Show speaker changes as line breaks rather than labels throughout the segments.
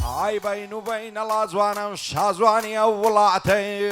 هاي بين وبين الأزوان شازواني أولاتي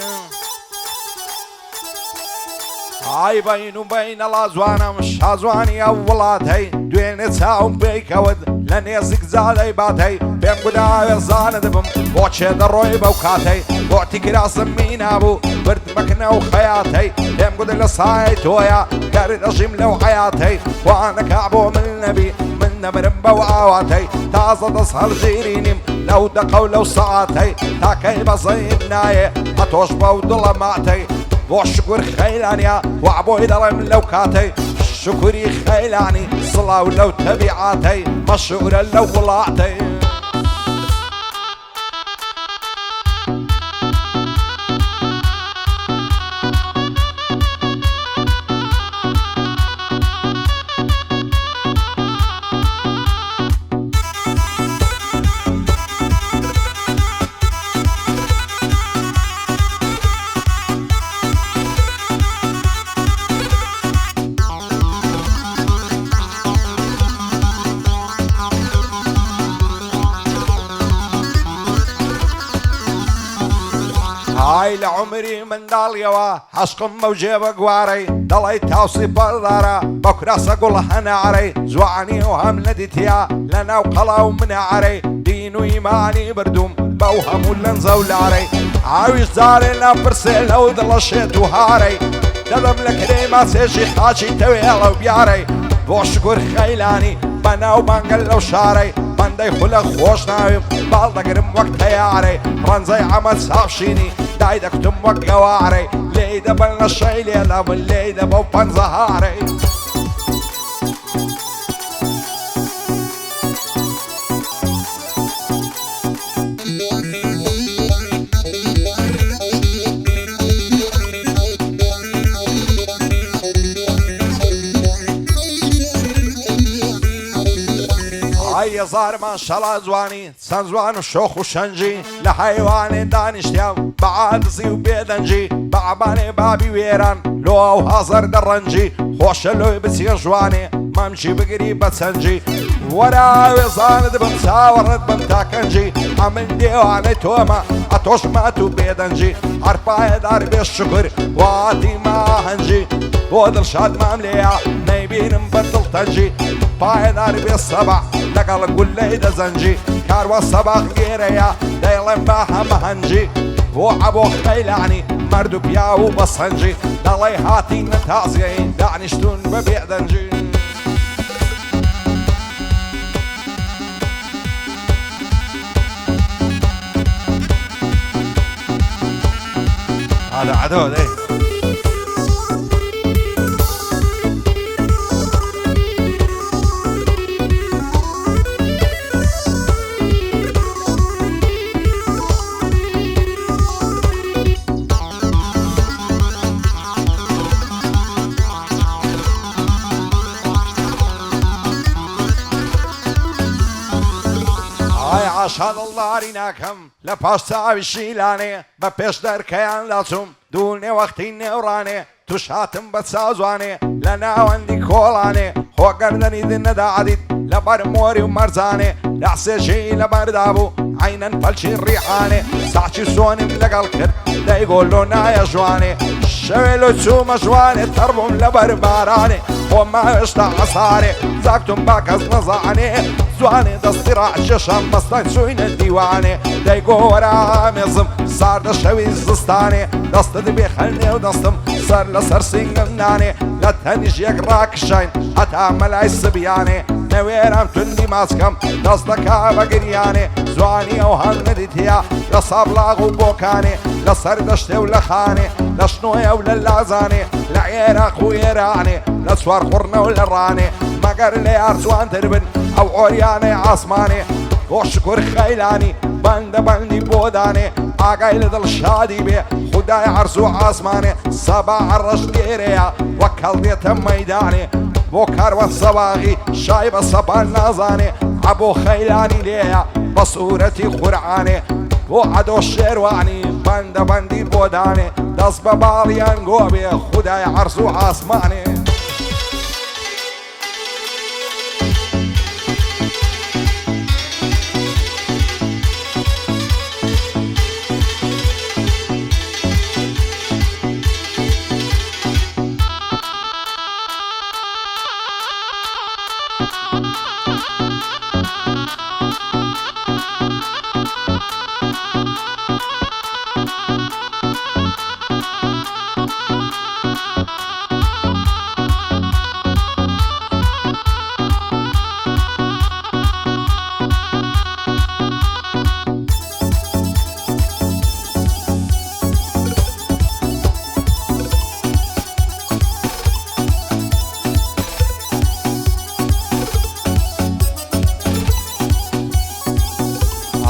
هاي بين وبين الأزوان شازواني أولاتي دوين تساوم بيكود لن يزك زالي باتي بيم قدا يزان دبم بوچه دروي بوكاتي بوتي كراس من أبو برد مكنا وخياتي بيم قدا لصايت ويا قارد أجيم لو حياتي وأنا كعبو من النبي من نمرم بوعواتي تازة تصهر جيرينيم لو دقوا لو ساعتي تاكي بصيناي أتوش بودل ماتي وشكر خيلانيا وعبوي درم لو كاتي شكري خيلاني صلاة لو تبعاتي مشهورة لو ولعتي هاي لعمري من داليوا حشقم موجي بقواري ضلي تاوصي بردارا بكرة سقول هنعري زوعني وهم نديتيا لنا وقلاو من عري دين وإيماني بردوم بوهم ولن زولاري عاوش داري لابرسل ودلشيت وهاري ددم لك ريما سيشي خاشي تويلا وبياري بوشكر خيلاني بنا وبنقل وشاري بندي خلق خوش ناوي بالدقرم وقت ياري رنزي عمل سافشيني دايدك تم وقواري ليدا بلنا الشي ليدا من ليدا بوبان زهاري هاي زار ما شاء الله زواني سنزوان وشوخ وشنجي لحيواني دانشتيام بعد زي وبيدنجي بعباني بابي ويران لو هازر درنجي خوش لو بسير جواني ما مشي بقري بتسنجي ورا وزان دبم ساورد بمتاكنجي عمل ديواني توما اتوش ماتو بيدنجي عرفاي دار بالشكر واتي ما هنجي ودل شاد مامليا نيبين مبدل تنجي باي دار بالصبع لقل كل ليلة زنجي كاروا الصباح غيريا دايلن باها مهنجي وعبو خيلاني مردو بياو بصنجي دالي هاتي نتازيين دعني شتون ببيع دنجي هذا عدود ايه عشان الله ريناكم لباش تعب الشيلاني ببيش دركيان لازم دولني وقتي نوراني تشاتم بتسازواني لنا وندي كولاني هو قردني دن داعديد لبر موري ومرزاني لحسي شي لبردابو عينا فلشي الريحاني ساعتي سوني ملقى الكر لا يقولونا يا جواني شويلو تسوم جواني تربهم لبر باراني وما يشتع عصاري زاكتم باكز نزعني زواني دستراع ششم مستان شوين الديواني دايقو ورا مزم صار دشوي الزستاني دست دبي خلني ودستم صار لسر سنگناني لا تنيش يقراك الشين هتعمل عي السبياني نويرام تندي ماسكم دستكا بقرياني زواني وهندتيا لصاب لاغو بوكاني لصر دشتي ولخاني لشنويا وللازاني لعيراق ويراني لسوار خورنا ولراني مقر لي عرسوان تربن او عرياني عاصماني وشكر خيلاني بندي بوداني عقايل دل شادي بي خداي عرسو عاصماني صباح الرشديريا وكل بيت ميداني بوكار والصباغي شايب الصبان نازاني عبو خيلاني ليا بصورتي قرعاني وعدو الشيرواني بندي بوداني دس بباليان قوبي خداي عرسو عاصماني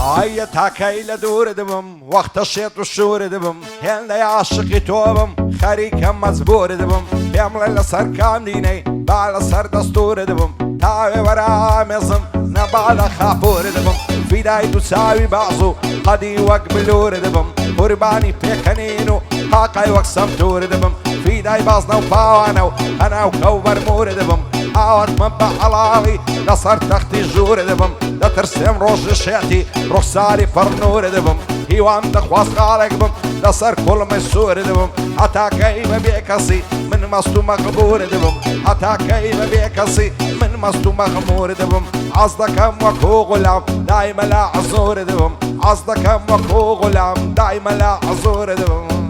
ئایە تاکەی لە دوور دەبم وەختە شێت و شوور دەبم هێندە عاشقی تۆ بم خەریکە مەجبور دەبم پێم بڵێ لەسەر کام دینەی با لەسەر دەستور دەبم تاوێ وەرامێزم نەبا لە خاپۆر دەبم فیدای دوو چاوی باز و قەدی وەک بلور دەبم قوربانی پێکەنین و قاقای وەک سەمتور دەبم فیدای بازنە و پاوانە و هەناو کەو بەرمور دەبم ئاوەتمە بە حەڵاڵی لەسەر تەختی ژوور دەبم دەترسێم ڕۆژی شێتی ڕوخساری پڕنور دەبم هیوام دەخواست خاڵێک بم لەسەر کوڵمە سوور دەبم هەتاکەی بە بێ کەسی من مەست و مەغبور دەبم هەتاکەی بە بێ کەسی من مەست و مەغمور دەبم عەز دەکەم وەکو غولام دایمە لە عەزور دەبم عەز دەکەم وەکو غولام دایمە لە عەزور دەبم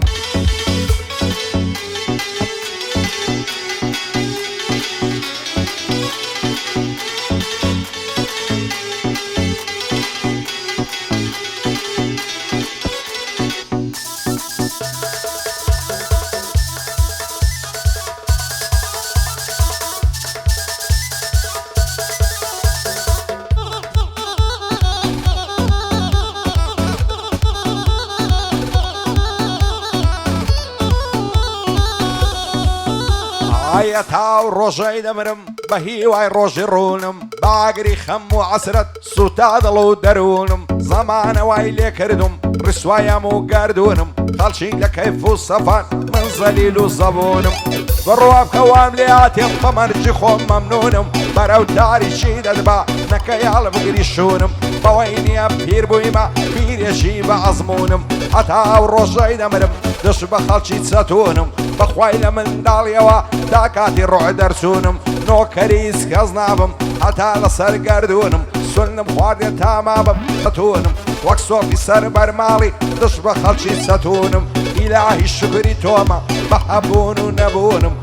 ئایە تاو ڕۆژەی دەمرم بە هیوای ڕۆژی ڕوونم باگری خەم و عەسرەت سوتا دڵ و دەروونم زەمانەوای لێ کردم ڕیسوایم و گەردوونم خەڵکی لە کەیف و سەفان من زەلیل و زەبوونم بڕوا بکەوام لێ هاتێم بە مەرجی خۆم مەمنونم بەرەو تاریشی دەدبا نەکەی هەڵبگری شوونم بەوەی نییە پیر بوویمە پیرێکی بە ئەزمونم هەتا ئەو ڕۆژەی دەمرم دش بە خەڵکی چەتونم بەخوای لە منداڵیەوە تا کاتی ڕۆع دەرچوونم نۆکەریس کەس نابم هەتا لەسەر گەردوونم سولنم خواردێ تاما بم چەتونم وەک سۆفی سەر بەرماڵی دش بە خەڵکی چەتونم ئیلاهی شکری تۆمە بە هەبوون و نەبوونم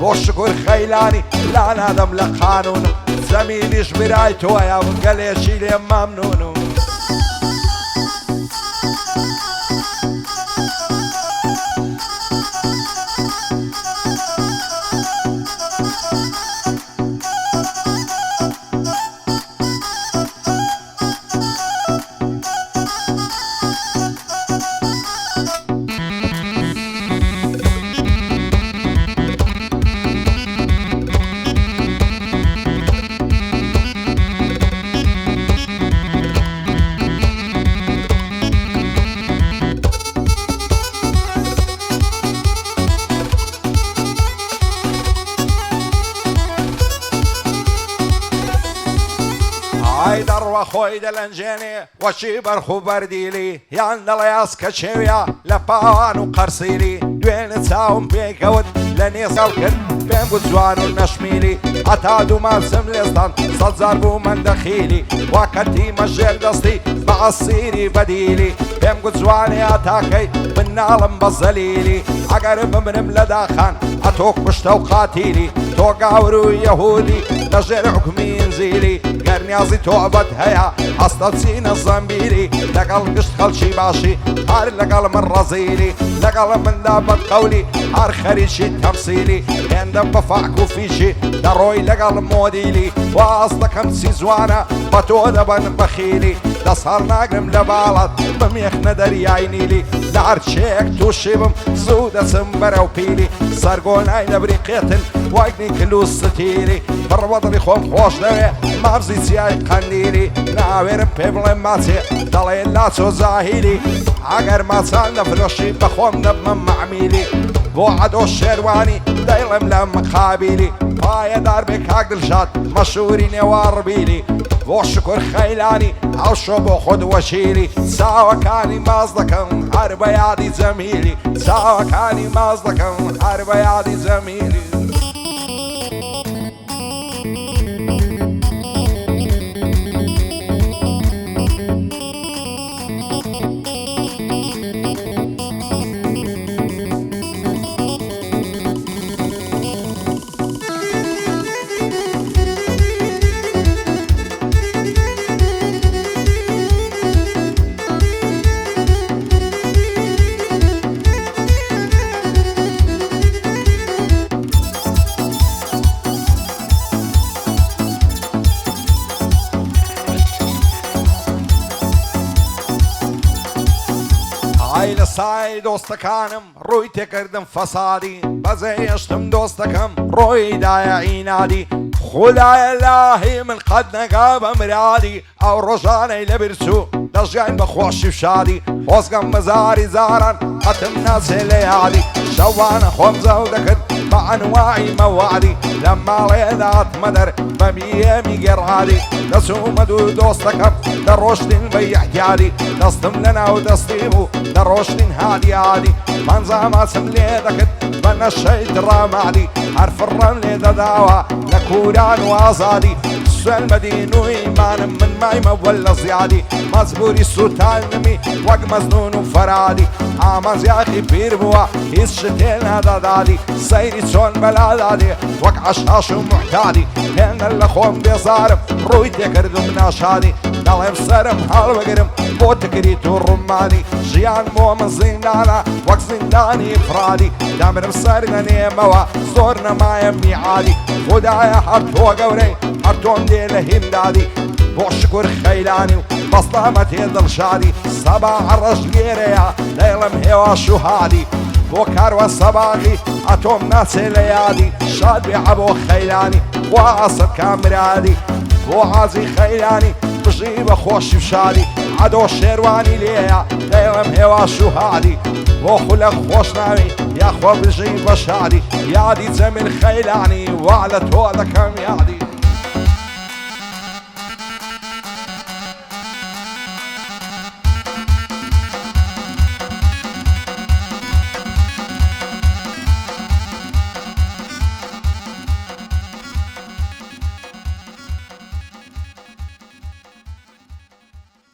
بۆ شکر خەیلانی لا نادەم لە قانونم زەمینیش برای تۆیە گەلێکی لێ مەمنونم ئای دەڕوە خۆی دەلەنجێنێ وەچی بەرخوو بەردیلی یان دەڵێ ئەسکە چێویە لە پاوان و قەرسیلی دوێنێ چاوم پێکەوت لە نێزەڵ کرد پێم بوو جوان و نەشمیلی هەتا دوو مانسم لێستان سەد جار بوو من دەخیلی واکەتی مەژێر دەستی بە ئەسیری بەدیلی پێم گوت جوانێ هەتاکەی بناڵم بە زەلیلی ئەگەر بمرم لە داخان ئەتۆ کوشتە و قاتیلی تۆ گاور و یەهودی لەژێر حکمی ئینجیلی گەرنیازی تۆبەت هەیە هەستە چینە زەمبیری لەگەڵ گشت خەڵکی باشی هەر لەگەڵ من ڕەزیلی لەگەڵ مندا بەدقەولی هەر خەریکی تەمسیلی هێندە بە فاک و فیشی دەڕۆی لەگەڵ مۆدیلی واز دەکەم چی جوانە بە تۆ دەبەن بەخیلی دەست هەڵ ناگرم لە باڵات بمێخنە دەریای نیلی لە هەر شێک تووشی بم زوو دەچم بەرەو پیلی سەرگۆنای لە بریقێتن وەکنی کلوس ستیری بڕوەدڵی خۆم خۆش دەوێ مابزی چیای قەندیلی ناوێرم پێ بڵێم ماچێ دەڵێ لاچۆ زاهیلی ئەگەر ماچان دەفرۆشی بەخۆم دەبمە مەعمیلی بۆ عەدۆ شێروانی دەیڵم لە مقابیلی پایەدار بێ کاک دڵشاد مەشهوری نێواربیلی بۆ شکر خەیلانی ئەوشۆ بۆ خۆت وەشیلی چاوەکانی ماز دەکەم هەر بە یادی جەمیلی چاوەکانی ماز دەکەم هەر بە یادی جەمیلی سای دۆستەکانم ڕووی تێکردم فەسادی بەزێشتم دۆستەکەم ڕۆی دایە ئینادی خدایە لاهی من قەت نەگا بە مرادی ئەو ڕۆژانەی لە برچوو دەژیان بە خۆشی و شادی خۆزگەم بەزاری زاران قەتم ناچێ لە یادی شەوانە خۆم زەو دەکرد بە ئەنواعی مەوادی لە ماڵێدا هاتمە دەر بە بیەمی گێڕادی دەچوومە دوو دۆستەکەم دەڕۆشتین بە یەحیادی دەستم لە ناو دەستی بوو دەڕۆشتین هادی هادی پەنجاماچم لێ دەکرد بە نەشەی دڕامادی هەر فڕەم لێ دەداوە لە کوران و ئازادی سوێن بە دین و ئیمانم من مایمە وەلە زیادی مەجبوری سوتان نمی وەک مەزنون و فەرادی ئامانزیاقی پیر بووە هیچ شتێ نادادادی سەیری چۆن بەلادادێ وەک عەشاش و موحتادی هێنە لە خۆم بێزارم ڕووی تێکردم ناشادی دەڵێم سەرم هەڵبگرم بۆ تکریت و ڕوومانی ژیان بۆ من زیندانە وەک زیندانی فرادی دەمرم سەر نەنێمەوە زۆر نەمایە میعادی خدایە هەر تۆ گەورەی هەر تۆم دێ لە هیمدادی بۆ شکر خەیلانی و بەستامە تێ دڵشادی سەباح ڕەش گێرەیە دەیڵم هێوا شوهادی بۆ کاروە سەباغی ئەتۆم ناچێ لە یادی شاد بێ بۆ خەیلانی وا ئەسد کامرادی بۆ حازی خەیلانی بژی بە خۆشی و شادی عەدۆ شێروانی لێیە دەیڵم هێوا شوهادی بۆ خولە خۆشناوی یاخوا بژی بە شادی یادی جەمیل خەیلانی وا لە تۆ دەکەم یادی